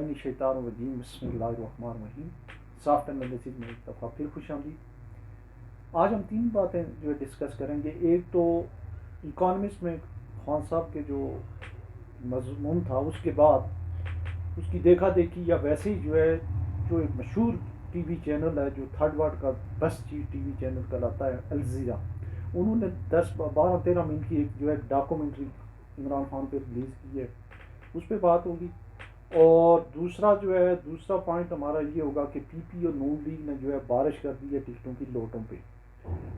من الشیطان الرجیم بسم اللہ الرحمن الرحیم. سافٹ انالیسز میں ایک دفعہ پھر خوش آمدید. آج ہم 3 باتیں جو ہے ڈسکس کریں گے. ایک تو اکانومسٹ میں خان صاحب کے جو مضمون تھا اس کے بعد اس کی دیکھا دیکھی یا ویسے ہی جو ہے جو ایک مشہور ٹی وی چینل ہے جو تھرڈ ورلڈ کا بیسٹ ٹی وی چینل کہلاتا ہے الجزیرہ، انہوں نے 12-13 منٹ کی ایک جو ہے ڈاکومنٹری عمران خان پہ ریلیز کی ہے، اس پہ بات ہوگی. اور دوسرا پوائنٹ ہمارا یہ ہوگا کہ پی پی اور نون لیگ نے جو ہے بارش کر دی ہے ٹکٹوں کی لوٹوں پہ.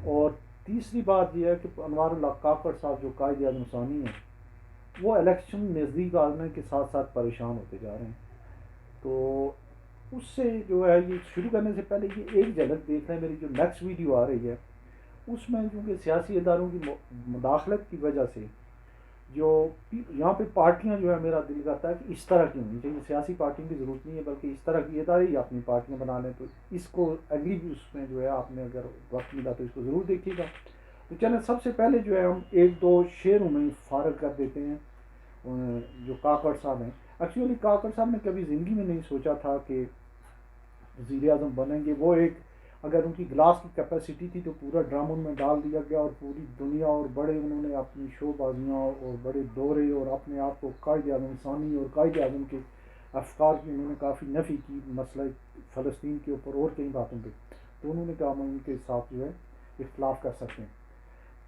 اور تیسری بات یہ ہے کہ انوار اللہ کاکڑ صاحب جو قائد اعظم ثانی ہیں وہ الیکشن نزدیک آنے کے ساتھ ساتھ پریشان ہوتے جا رہے ہیں. تو اس سے جو ہے یہ شروع کرنے سے پہلے یہ ایک جھلک دیکھ رہے ہیں. میری جو نیکسٹ ویڈیو آ رہی ہے اس میں کیونکہ سیاسی اداروں کی مداخلت کی وجہ سے جو یہاں پہ پارٹیاں جو ہے میرا دل کرتا ہے کہ اس طرح کی ہونی چاہیے. سیاسی پارٹیوں کی ضرورت نہیں ہے بلکہ اس طرح کی ادارے ہی اپنی پارٹیاں بنا لیں. تو اس کو اگلی بھی اس میں جو ہے آپ نے اگر وقت ملا تو اس کو ضرور دیکھیے گا. تو چلیں سب سے پہلے جو ہے ہم ایک دو شعروں میں فارغ کر دیتے ہیں. جو کاکڑ صاحب ہیں، ایکچولی کاکڑ صاحب نے کبھی زندگی میں نہیں سوچا تھا کہ وزیر اعظم بنیں گے. وہ ایک اگر ان کی گلاس کی کیپیسٹی تھی تو پورا ڈرام ان میں ڈال دیا گیا اور پوری دنیا اور بڑے انہوں نے اپنی شو بازیاں اور بڑے دورے اور اپنے آپ کو قائد اعظم ثانی اور قائد اعظم کے افکار کی انہوں نے کافی نفی کی، مسئلہ فلسطین کے اوپر اور کئی باتوں پہ. تو انہوں نے کہا ہم ان کے ساتھ جو ہے اختلاف کر سکتے ہیں.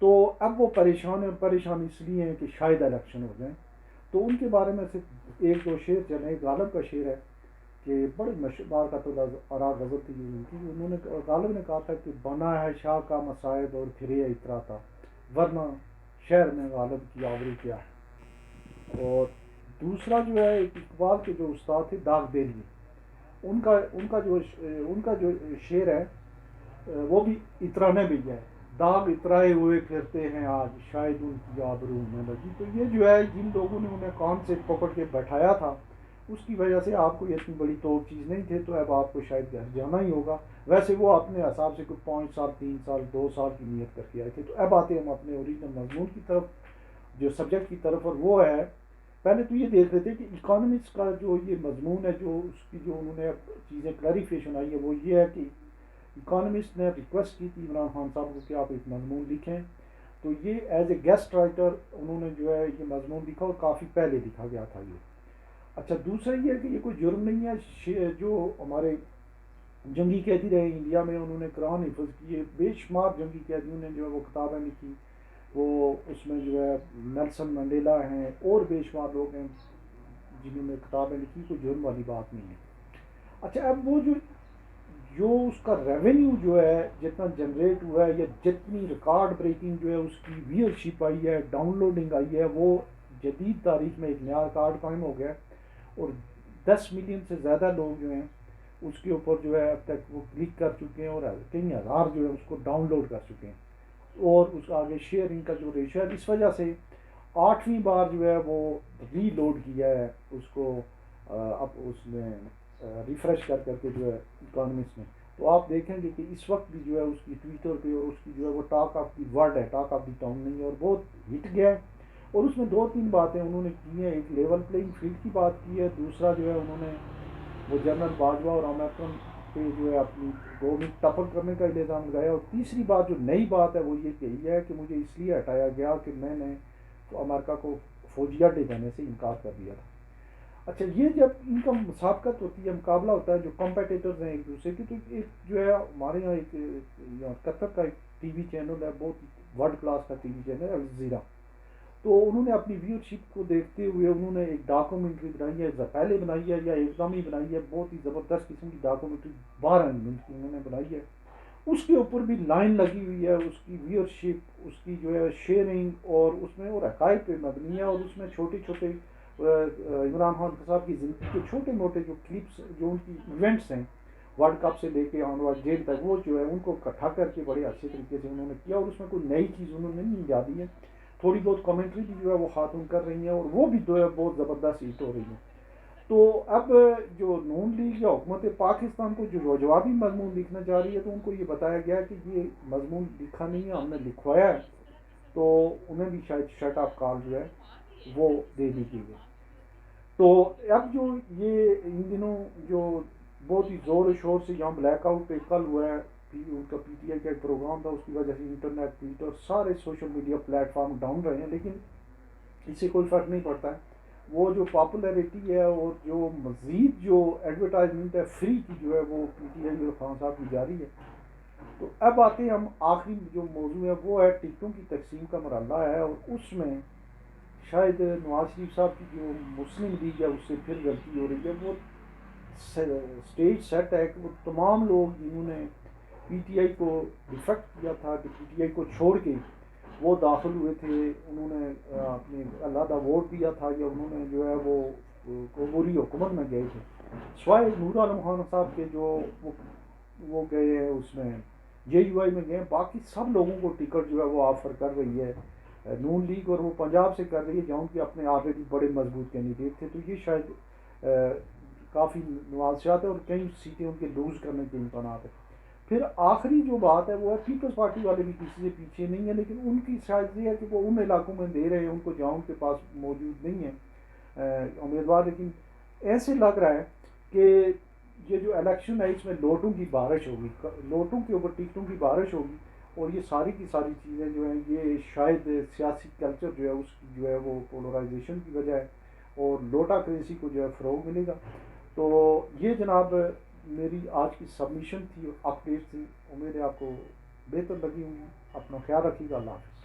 تو اب وہ پریشان اس لیے ہیں کہ شاید الیکشن ہو جائیں. تو ان کے بارے میں صرف ایک دو شعر چلیں. غالب کا شعر ہے کہ بڑے بار کا تو آراغ غزل تھی ان کی. انہوں نے غالب نے کہا تھا کہ بنا ہے شاہ کا مصائب اور پھرے اترا تھا، ورنہ شہر میں غالب کی آوری کیا ہے. اور دوسرا جو ہے اقبال کے جو استاد تھے داغ دہلوی، ان کا جو شعر ہے وہ بھی اترانے بھی ہے. داغ اترائے ہوئے پھرتے ہیں آج شاید ان کی آبرو میں لگی. تو یہ جو ہے جن لوگوں نے انہیں کان سے پکڑ کے بیٹھایا تھا اس کی وجہ سے آپ کو یہ اتنی بڑی توڑ چیز نہیں تھے، تو اب آپ کو شاید گھر جانا ہی ہوگا. ویسے وہ اپنے حساب سے کوئی 5 سال 3 سال 2 سال کی نیت کر کے آئے تھے. تو اب آتے ہم اپنے اوریجنل مضمون کی طرف، جو سبجیکٹ کی طرف. اور وہ ہے پہلے تو یہ دیکھ لیتے کہ اکانومکس کا جو یہ مضمون ہے جو اس کی جو انہوں نے چیزیں کلیریفیشن آئی ہے وہ یہ ہے کہ اکانومسٹ نے ریکویسٹ کی تھی عمران خان صاحب کو کہ آپ ایک مضمون لکھیں. تو یہ ایز اے گیسٹ رائٹر انہوں نے جو ہے یہ مضمون لکھا اور کافی پہلے لکھا گیا تھا یہ. اچھا دوسرا یہ ہے کہ یہ کوئی جرم نہیں ہے. جو ہمارے جنگی قیدی رہے انڈیا میں انہوں نے قرآن حفظ کیے. بے شمار جنگی قیدیوں نے جو ہے وہ کتابیں لکھی. وہ اس میں جو ہے نیلسن منڈیلا ہیں اور بے شمار لوگ ہیں جنہوں نے کتابیں لکھی. کوئی جرم والی بات نہیں ہے. اچھا اب وہ جو اس کا ریونیو جو ہے جتنا جنریٹ ہوا ہے یا جتنی ریکارڈ بریکنگ جو ہے اس کی ویورشپ آئی ہے، ڈاؤن لوڈنگ آئی ہے، وہ جدید تاریخ میں ایک نیا ریکارڈ قائم ہو گیا. اور 10 ملین سے زیادہ لوگ جو ہیں اس کے اوپر جو ہے اب تک وہ کلک کر چکے ہیں اور کئی ہزار جو ہے اس کو ڈاؤن لوڈ کر چکے ہیں. اور اس آگے شیئرنگ کا جو ریشو ہے اس وجہ سے 8ویں بار جو ہے وہ ری لوڈ کیا ہے اس کو اب اس میں ریفریش کر کے جو ہے اکانومکس میں. تو آپ دیکھیں گے کہ اس وقت بھی جو ہے اس کی ٹویٹر پہ اور اس کی جو ہے وہ ٹاک آف دی ورلڈ ہے، ٹاک آف دی ٹاؤن نہیں ہے اور بہت ہٹ گیا ہے. اور اس میں 2-3 باتیں انہوں نے کی ہیں. ایک لیول پلینگ فیلڈ کی بات کی ہے، دوسرا جو ہے انہوں نے وہ جنرل باجوہ اور امیکرم پہ جو ہے اپنی گورنمنٹ ٹپل کرنے کا الزام لگایا. اور تیسری بات جو نئی بات ہے وہ یہ ہے کہ مجھے اس لیے ہٹایا گیا کہ میں نے امریکہ کو فوجی اڈے دینے سے انکار کر دیا تھا. اچھا یہ جب ان کا مسابقت ہوتی ہے، مقابلہ ہوتا ہے جو کمپیٹیٹرز ہیں ایک دوسرے کی، تو ایک جو ہے ہمارے یہاں ایک قطر کا ایک ٹی وی چینل ہے، بہت ورلڈ کلاس کا ٹی وی چینل الجزیرہ. تو انہوں نے اپنی ویورشپ کو دیکھتے ہوئے انہوں نے ایک ڈاکومنٹری بنائی ہے، پہلے بنائی ہے یا ایک دم ہی بنائی ہے، بہت ہی زبردست قسم کی ڈاکومنٹری 12 منٹ کی انہوں نے بنائی ہے. اس کے اوپر بھی لائن لگی ہوئی ہے، اس کی ویورشپ، اس کی جو ہے شیئرنگ، اور اس میں اور حقائق پہ مبنی ہے. اور اس میں چھوٹے چھوٹے عمران خان صاحب کی زندگی کے چھوٹے موٹے جو کلپس جو ان کی ایونٹس ہیں ورلڈ کپ سے لے کے آن ورڈ جیل تک، وہ جو ہے ان کو اکٹھا کر کے بڑے اچھے طریقے سے انہوں نے کیا. اور اس میں کوئی نئی چیز انہوں نے نہیں ایجادی ہے. تھوڑی بہت کمنٹری بھی جو ہے وہ خاتون کر رہی ہیں اور وہ بھی جو ہے بہت زبردست ہٹ ہو رہی ہیں. تو اب جو نون لیگ یا حکومت پاکستان کو جو جوابی مضمون لکھنا چاہ رہی ہے تو ان کو یہ بتایا گیا کہ یہ مضمون لکھا نہیں ہے، ہم نے لکھوایا ہے. تو انہیں بھی شاید شٹ اپ کال جو ہے وہ دے دی گئی ہے. تو اب جو یہ ان دنوں جو بہت ہی زور و شور سے یہاں بلیک آؤٹ پہ کل ہوا ہے، ان کا پی ٹی آئی کا ایک پروگرام تھا، اس کی وجہ سے انٹرنیٹ ٹویٹر سارے social media plate form down رہے ہیں، لیکن اس سے کوئی فرق نہیں پڑتا ہے. وہ جو پاپولیرٹی ہے اور جو مزید جو ایڈورٹائزمنٹ ہے فری کی جو ہے وہ پی ٹی آئی اور خان صاحب کی جاری ہے. تو اب آتے ہیں ہم آخری جو موضوع ہے وہ ہے ٹکٹوں کی تقسیم کا مرحلہ ہے، اور اس میں شاید نواز شریف صاحب کی جو مسلم لیگ ہے اس سے پھر غلطی ہو رہی ہے. وہ اسٹیج سیٹ ہے کہ وہ تمام لوگ جنہوں نے پی ٹی آئی کو ڈیفیکٹ کیا تھا کہ پی ٹی آئی کو چھوڑ کے وہ داخل ہوئے تھے، انہوں نے اپنے علیحدہ ووٹ دیا تھا یا انہوں نے جو ہے وہ عبوری حکومت میں گئے تھے، سوائے نور عالم خان صاحب کے جو وہ گئے ہیں اس میں جے یو آئی میں گئے ہیں، باقی سب لوگوں کو ٹکٹ جو ہے وہ آفر کر رہی ہے نون لیگ، اور وہ پنجاب سے کر رہی ہے جہاں کے اپنے آلریڈی بڑے مضبوط کینڈیڈیٹ تھے. تو یہ شاید کافی نوازشات ہے اور کئی سیٹیں ان کے لوز کرنے کے امکانات ہیں. پھر آخری جو بات ہے وہ ہے پیپلز پارٹی والے بھی کسی سے پیچھے نہیں ہیں، لیکن ان کی شاید یہ ہے کہ وہ ان علاقوں میں دے رہے ہیں ان کو جہاں ان کے پاس موجود نہیں ہے امیدوار. لیکن ایسے لگ رہا ہے کہ یہ جو الیکشن ہے اس میں نوٹوں کی بارش ہوگی، نوٹوں کے اوپر ٹکٹوں کی بارش ہوگی، اور یہ ساری کی ساری چیزیں جو ہیں یہ شاید سیاسی کلچر جو ہے اس کی جو ہے وہ پولرائزیشن کی وجہ ہے، اور نوٹا کرنسی کو جو ہے فروغ ملے گا. تو یہ جناب میری آج کی سبمیشن تھی، اپڈیٹ تھی، امید ہے آپ کو بہتر لگی ہوں. اپنا خیال رکھیے گا. اللہ حافظ.